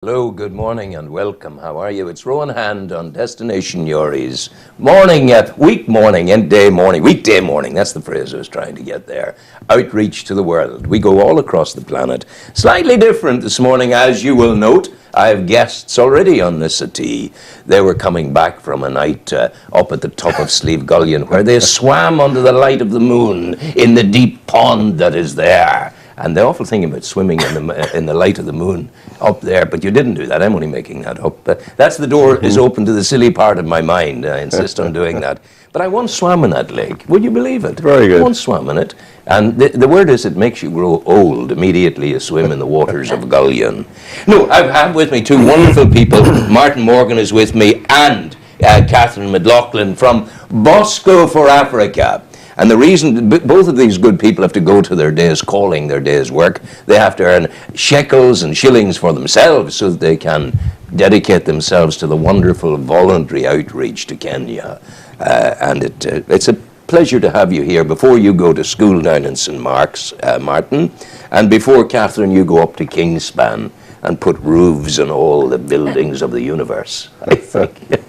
Hello, good morning and welcome. How are you? It's Rowan Hand on Destination Yuri's morning at weekday morning. That's the phrase I was trying to get there. Outreach to the world. We go all across the planet. Slightly different this morning, as you will note. I have guests already on this settee. They were coming back from a night up at the top of Slievegullin, where they swam under the light of the moon in the deep pond that is there. And the awful thing about swimming in the light of the moon up there, but you didn't do that. I'm only making that up. But that's the door is open to the silly part of my mind. I insist on doing that. But I once swam in that lake. Would you believe it? Very good. I once swam in it. And the word is it makes you grow old immediately you swim in the waters of Gullion. No, I have with me two wonderful people. Martin Morgan is with me and Catherine McLoughlin from Bosco for Africa. And the reason, both of these good people have to go to their day's calling, their day's work. They have to earn shekels and shillings for themselves so that they can dedicate themselves to the wonderful voluntary outreach to Kenya. And it's a pleasure to have you here before you go to school down in St. Mark's, Martin. And before, Catherine, you go up to Kingspan and put roofs on all the buildings of the universe. I think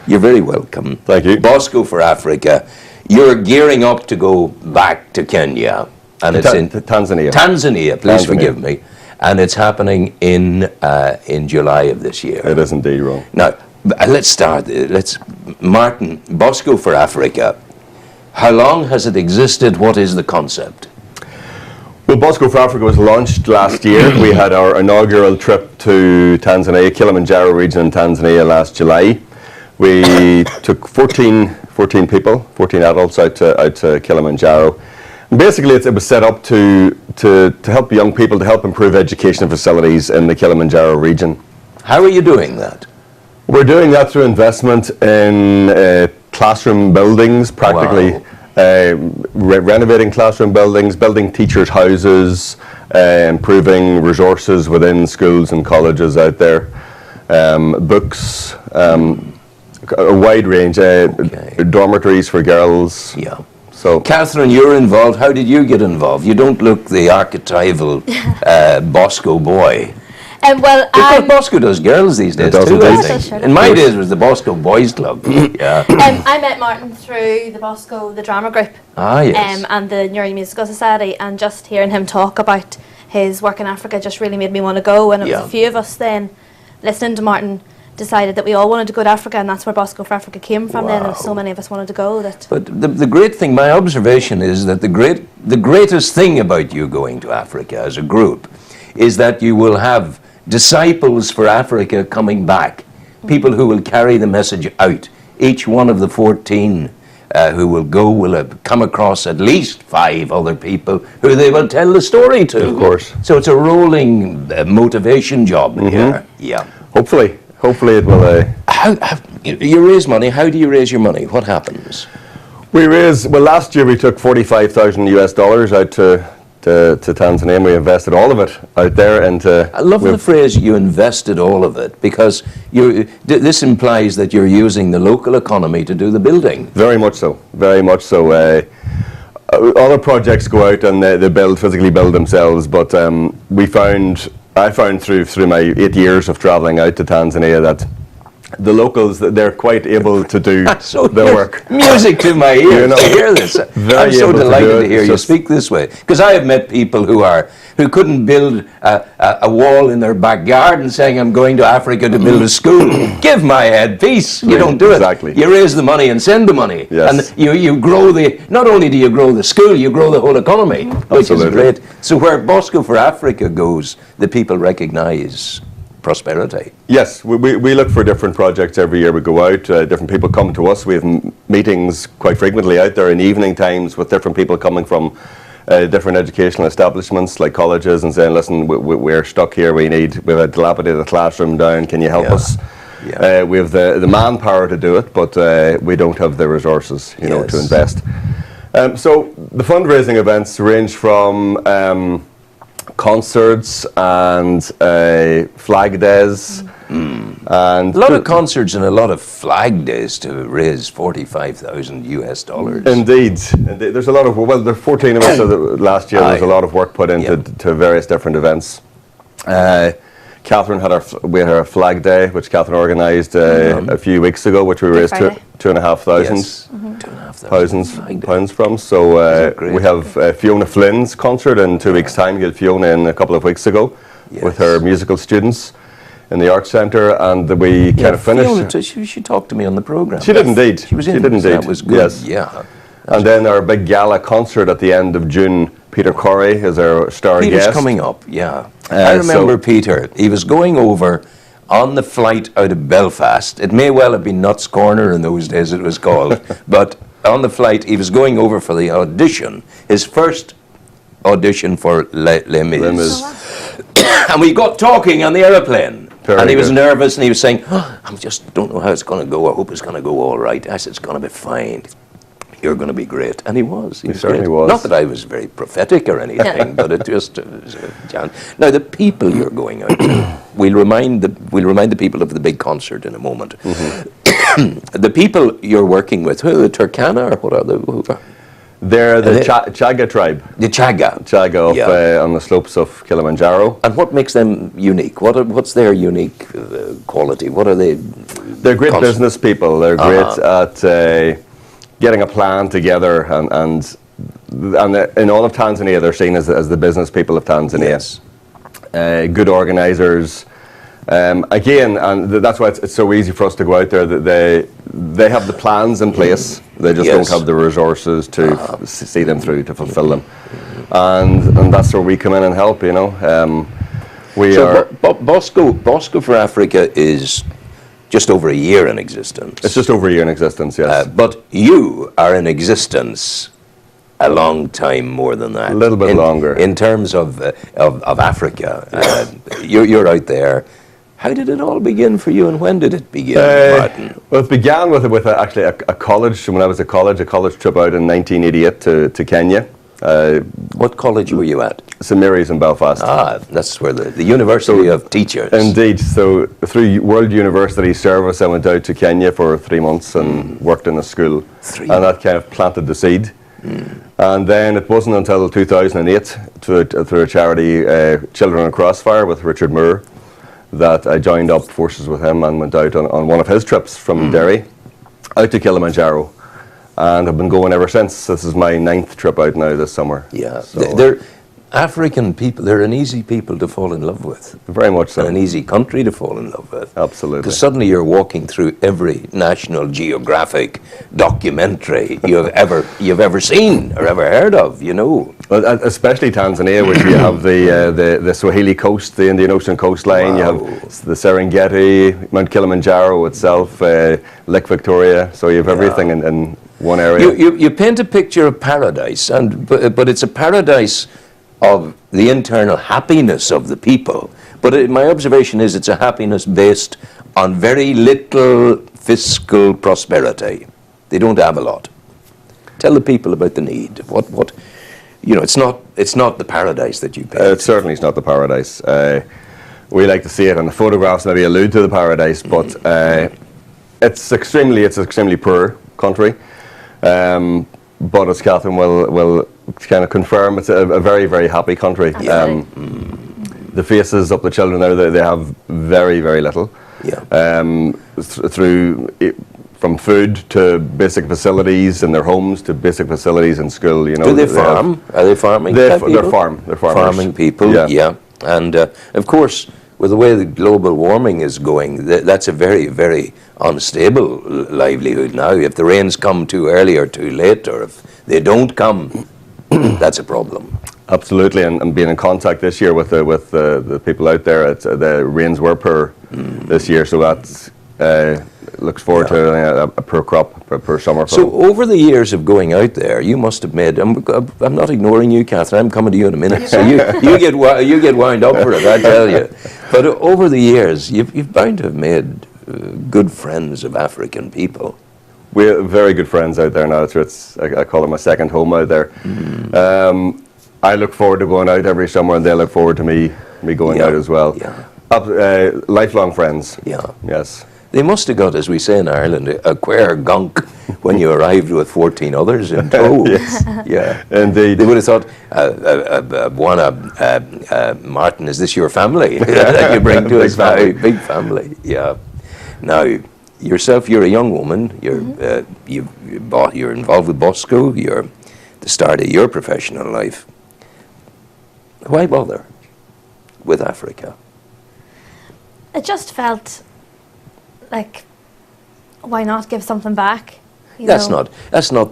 you're very welcome. Thank you. Bosco for Africa. You're gearing up to go back to Kenya, and it's in Tanzania. Tanzania, please forgive me, and it's happening in July of this year. It is indeed, Ron. Now, let's start. Martin, Bosco for Africa. How long has it existed? What is the concept? Well, Bosco for Africa was launched last year. We had our inaugural trip to Tanzania, Kilimanjaro region in Tanzania last July. We took 14 people, 14 adults out to Kilimanjaro. And basically, it was set up to help young people, to help improve education facilities in the Kilimanjaro region. How are you doing that? We're doing that through investment in classroom buildings, practically renovating classroom buildings, building teachers' houses, improving resources within schools and colleges out there, books, a wide range, dormitories for girls. Yeah. So, Catherine, you're involved. How did you get involved? You don't look the archetypal Bosco boy. Bosco does girls these days too, I think. In my days it was the Bosco Boys Club. Yeah. I met Martin through the Bosco, the drama group. Ah, yes. And the Newry Musical Society, and just hearing him talk about his work in Africa just really made me want to go. And it was a few of us then, listening to Martin, decided that we all wanted to go to Africa, and that's where Bosco for Africa came from. Then there was so many of us wanted to go. But the great thing, my observation is that the greatest thing about you going to Africa as a group is that you will have disciples for Africa coming back, people who will carry the message out. Each one of the 14 who will go will have come across at least 5 other people who they will tell the story to. of course. So it's a rolling motivation job here. Yeah. Hopefully it will. You raise money. How do you raise your money? What happens? Last year we took $45,000 out to Tanzania, and we invested all of it out there into. I love the phrase "you invested all of it," because this implies that you're using the local economy to do the building. Very much so. Very much so. Other projects go out and they physically build themselves, but I found through my 8 years of travelling out to Tanzania that the locals, they're quite able to do their work. Music to my ears to hear this. I'm so delighted to hear you speak this way, because I have met people who couldn't build a wall in their backyard and saying, I'm going to Africa to build a school. Give my head peace. You don't do it. Exactly. You raise the money and send the money. Yes. And you grow not only do you grow the school, you grow the whole economy, which is great. So where Bosco for Africa goes, the people recognize prosperity. Yes, we look for different projects every year. We go out, different people come to us. We have meetings quite frequently out there in evening times with different people coming from different educational establishments like colleges and saying, listen, we're stuck here, we have a dilapidated classroom down, can you help us? Yeah. We have the manpower to do it, but we don't have the resources to invest. So the fundraising events range from concerts and flag days. And a lot of concerts and a lot of flag days to raise $45,000. Indeed. There's a lot of, there are 14 of us last year. There's a lot of work put into to various different events. Catherine we had our Flag Day, which Catherine organised a few weeks ago, which we raised £2,500 Yes. £2,500 from. So we have Fiona Flynn's concert in 2 weeks' time. We had Fiona in a couple of weeks ago with her musical students in the Arts Centre, and we kind of finished. Fiona, she talked to me on the programme. She did indeed. She was in. She did indeed. That was good. Yes. Yeah. And then our big gala concert at the end of June. Peter Corey is our star guest. Peter's coming up, yeah. I remember Peter. He was going over on the flight out of Belfast. It may well have been Nuts Corner in those days, it was called. But on the flight, he was going over for the audition, his first audition for Les Mis. And we got talking on the aeroplane. And he was nervous, and he was saying, I just don't know how it's going to go. I hope it's going to go all right. I said, it's going to be fine. You're going to be great. And he was. He certainly was. Not that I was very prophetic or anything, but it just was a chance. Now, the people you're going out to, we'll remind the people of the big concert in a moment. The people you're working with, who, the Turkana, or what are they? They're the Chaga tribe. The Chaga. Chaga on the slopes of Kilimanjaro. And what makes them unique? What's their unique quality? What are they? They're great business people. They're great at getting a plan together, and in all of Tanzania, they're seen as the business people of Tanzania. Yes. Good organisers. Again, and that's why it's so easy for us to go out there. That they have the plans in place. They just don't have the resources to see them through, to fulfil them. And that's where we come in and help. You know, Bosco for Africa is just over a year in existence. It's just over a year in existence, yes. But you are in existence a long time more than that. A little bit longer. In terms of Africa, you're out there. How did it all begin for you, and when did it begin, Martin? Well, it began with actually a college. When I was at college, a college trip out in 1988 to Kenya. What college were you at? St Mary's in Belfast. That's where the University of Teachers. Indeed. So through World University Service, I went out to Kenya for 3 months and worked in a school. And that kind of planted the seed. And then it wasn't until 2008, through a charity, Children in Crossfire with Richard Moore, that I joined up forces with him and went out on one of his trips from Derry out to Kilimanjaro. And I've been going ever since. This is my 9th trip out now this summer. Yeah, so they're African people. They're an easy people to fall in love with. Very much so. And an easy country to fall in love with. Absolutely. Because suddenly you're walking through every National Geographic documentary you've ever seen or ever heard of. You know. Well, especially Tanzania, which you have the Swahili coast, the Indian Ocean coastline. You have the Serengeti, Mount Kilimanjaro itself, Lake Victoria. So you have everything in one area. You paint a picture of paradise, but it's a paradise of the internal happiness of the people. But my observation is it's a happiness based on very little fiscal prosperity. They don't have a lot. Tell the people about the need. What you know, it's not the paradise that you paint. It certainly is not the paradise. We like to see it, and the photographs maybe allude to the paradise, but it's extremely poor country. But as Catherine will kind of confirm, it's a very, very happy country. The faces of the children now, they have very, very little. Yeah. From food to basic facilities in their homes to basic facilities in school. You know. Do they farm? Are they farming? They're farmers. Farming people. Yeah. And of course, with the way the global warming is going, that's a very, very unstable livelihood now. If the rains come too early or too late, or if they don't come, that's a problem. Absolutely, and being in contact this year with the people out there, the rains were poor this year, so that's looks forward to a poor crop, a poor summer. So over the years of going out there, you must have made. I'm not ignoring you, Catherine. I'm coming to you in a minute. So you get wound up for it, I tell you. But over the years, you've bound to have made good friends of African people. We have very good friends out there now. I call it my second home out there. I look forward to going out every summer, and they look forward to me going out as well. Lifelong friends. Yeah. Yes. They must have got, as we say in Ireland, a queer gunk when you arrived with 14 others in tow. Yes. Yeah. Indeed. They would have thought, Martin, is this your family that you bring to Big us? family. Big family, yeah. Now, yourself, you're a young woman. You're you're involved with Bosco. You're the start of your professional life. Why bother with Africa? It just felt like, why not give something back? That's not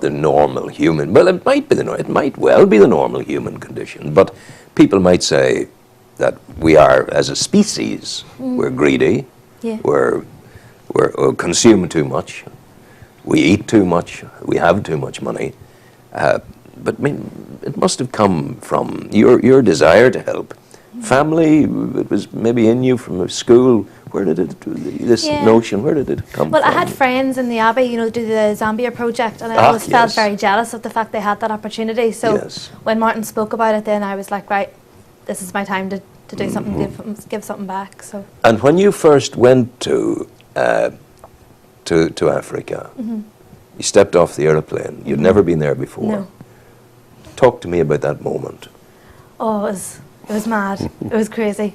the normal human. Well, it might be it might well be the normal human condition. But people might say that we are, as a species, we're greedy. Yeah. We consume too much. We eat too much. We have too much money. But I mean, it must have come from your desire to help. Family, it was maybe in you from school. Where did this notion, where did it come from? Well, I had friends in the Abbey, do the Zambia project, and I always felt very jealous of the fact they had that opportunity. So when Martin spoke about it, then I was like, right, this is my time to do something, give something back. So. And when you first went to Africa, you stepped off the airplane. You'd never been there before. No. Talk to me about that moment. Oh, it was mad. It was crazy.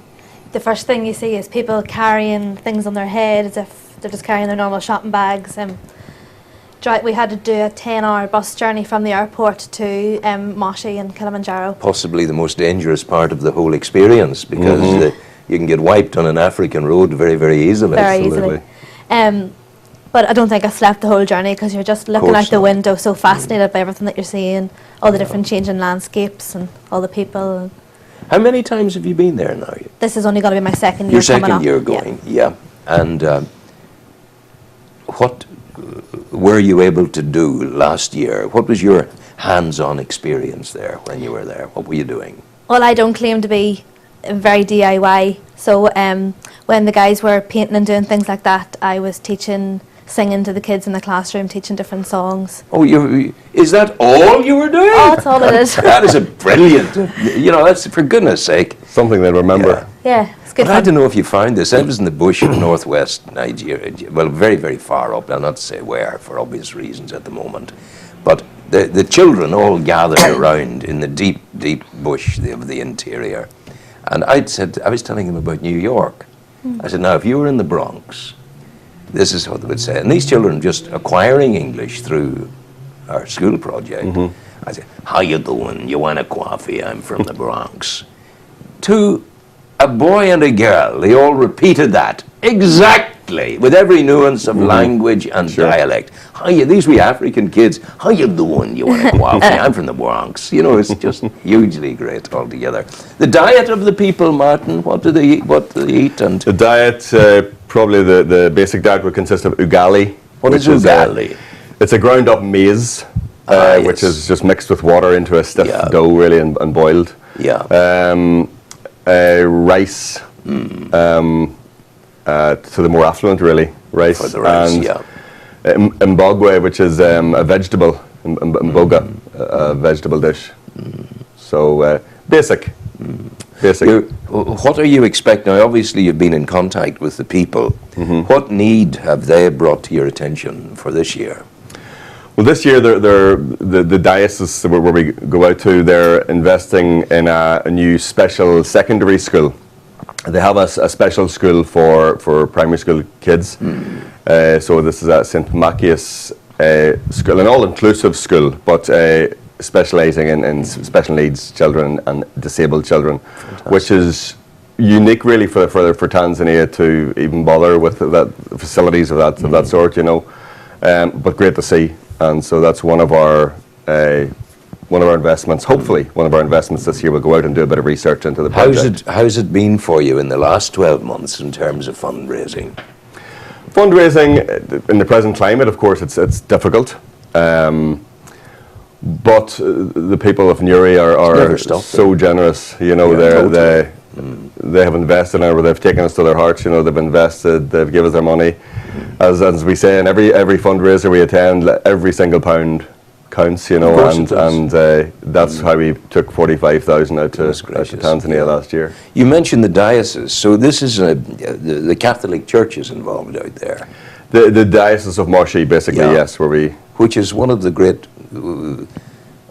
The first thing you see is people carrying things on their head as if they're just carrying their normal shopping bags. We had to do a 10-hour bus journey from the airport to Moshi in Kilimanjaro. Possibly the most dangerous part of the whole experience, because you can get wiped on an African road very, very easily. Very easily. But I don't think I slept the whole journey, because you're just looking out the window, so fascinated by everything that you're seeing, all the different changing landscapes and all the people. How many times have you been there now? This is only going to be my second year. Your second year going, yeah. And what were you able to do last year? What was your hands-on experience there when you were there? What were you doing? Well, I don't claim to be very DIY. So when the guys were painting and doing things like that, I was singing to the kids in the classroom, teaching different songs. Oh, is that all you were doing? Oh, that's all it is. That is a brilliant, that's, for goodness sake. Something they'll remember. Yeah, it's good But fun. I don't know if you found this. I was in the bush in northwest Nigeria, well, very, very far up. I'll not say where, for obvious reasons at the moment. But the children all gathered around in the deep, deep bush of the interior. And I was telling them about New York. I said, now, if you were in the Bronx, this is what they would say. And these children just acquiring English through our school project. I said, how you doing? You want a coffee? I'm from the Bronx. To a boy and a girl, they all repeated that exactly, with every nuance of language and dialect. How you, these wee African kids, how you doing? You want a coffee? I'm from the Bronx. It's just hugely great altogether. The diet of the people, Martin, what do they eat? And the diet, probably the basic diet would consist of ugali. What is ugali? It's a ground up maize, which is just mixed with water into a stiff dough, really, and boiled. Yeah. Rice, to the more affluent, really, rice. For the rice, and mbogwe, which is a vegetable, mboga, a vegetable dish. So basic. Basic. What are you expecting? Now, obviously, you've been in contact with the people. What need have they brought to your attention for this year? Well, this year, the diocese where we go out to, they're investing in a new special secondary school. They have a special school for primary school kids. So this is at St. Machias School, an all-inclusive school, but specialising in special needs children and disabled children. Fantastic. Which is unique, really, for Tanzania to even bother with that facilities of that sort, but great to see. And so that's one of our investments. Hopefully, one of our investments this year will go out and do a bit of research into the project. How's it been for you in the last 12 months in terms of fundraising? Fundraising in the present climate, of course, it's difficult. But the people of Newry are so generous. They have invested in it. They've taken us to their hearts. They've invested. They've given us their money. As we say in every fundraiser we attend, every single pound counts. And that's how we took 45,000 out to Tanzania last year. You mentioned the diocese, so this is the Catholic Church is involved out there. The Diocese of Moshi, basically, yes, where we which is one of the great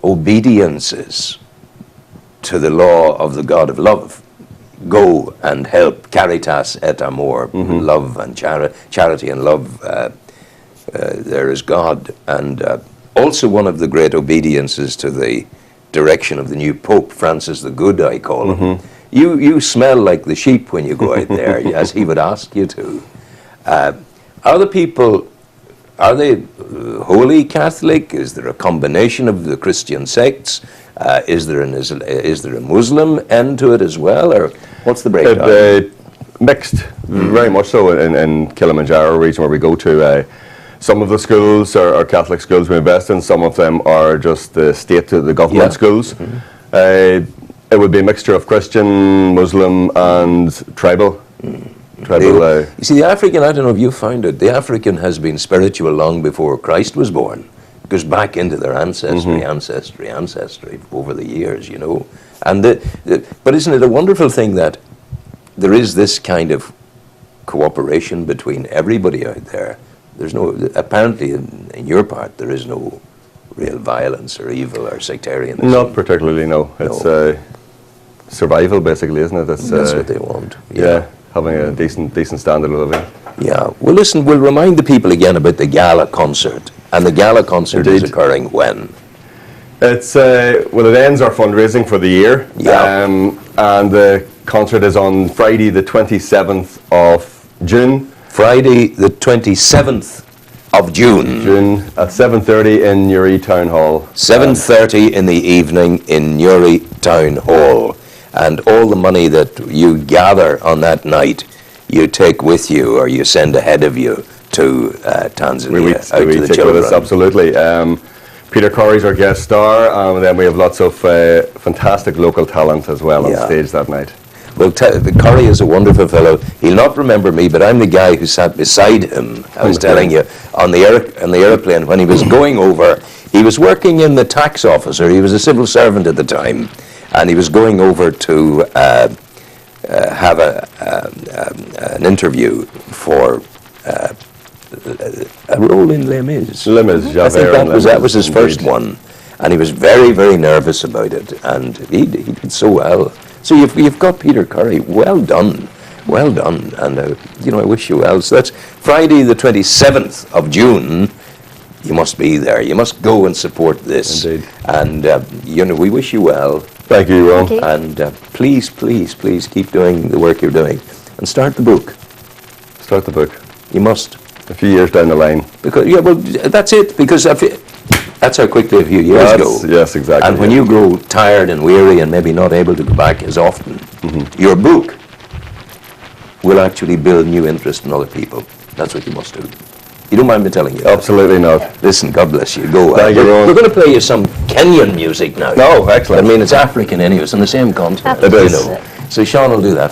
obediences to the law of the God of love. Go and help, caritas et amor, love and charity and love. There is God, and also one of the great obediences to the direction of the new Pope, Francis the Good, I call him. You smell like the sheep when you go out there, as he would ask you to. Are the people, are they wholly Catholic? Is there a combination of the Christian sects? Is there a Muslim end to it as well, or what's the breakdown? Mixed, very much so in Kilimanjaro region where we go to. Some of the schools are Catholic schools we invest in. Some of them are just the state, the government schools. It would be a mixture of Christian, Muslim, and tribal. You see, the African, I don't know if you found it, the African has been spiritual long before Christ was born. It goes back into their ancestry over the years, you know. And but isn't it a wonderful thing that there is this kind of cooperation between everybody out there? There's no, apparently in your part, there is no real violence or evil or sectarianism. Not particularly, no. It's survival, basically, isn't it? That's what they want. Yeah, having a decent standard of living. Yeah. Well, listen, we'll remind the people again about the gala concert. And the gala concert is occurring when? It's, well, it ends our fundraising for the year. Yeah. And the concert is on Friday, the 27th of June. Friday, the 27th of June. June at 7:30 in Newry Town Hall. 7:30 in the evening in Newry Town Hall. And all the money that you gather on that night, you take with you or you send ahead of you to Tanzania, We out to the take children. with us, absolutely. Peter Corrie's our guest star, and then we have lots of fantastic local talent as well on stage that night. Well, Corrie is a wonderful fellow. He'll not remember me, but I'm the guy who sat beside him, I was telling you, on the airplane when he was going over. He was working in the tax office, or he was a civil servant at the time, and he was going over to have an interview for a role in Les Mis. Les Mis, I think that was his first one, and he was very, very nervous about it, and he did so well. So you've got Peter Corrie. Well done, and you know, I wish you well. So that's Friday, the 27th of June. You must be there. You must go and support this. Indeed. And you know, we wish you well. Thank you, Ron. Thank you. And please keep doing the work you're doing, and start the book. Start the book. You must. A few years down the line. Because well, that's it. Because that's how quickly a few years go. Yes, exactly. And when you grow tired and weary and maybe not able to go back as often, your book will actually build new interest in other people. That's what you must do. You don't mind me telling you? Absolutely not. Listen, God bless you. Go. Thank you, Ron. We're going to play you some Kenyan music now. Oh, excellent. I mean, it's African anyway. It's on the same continent. It is. You know. So Sean will do that.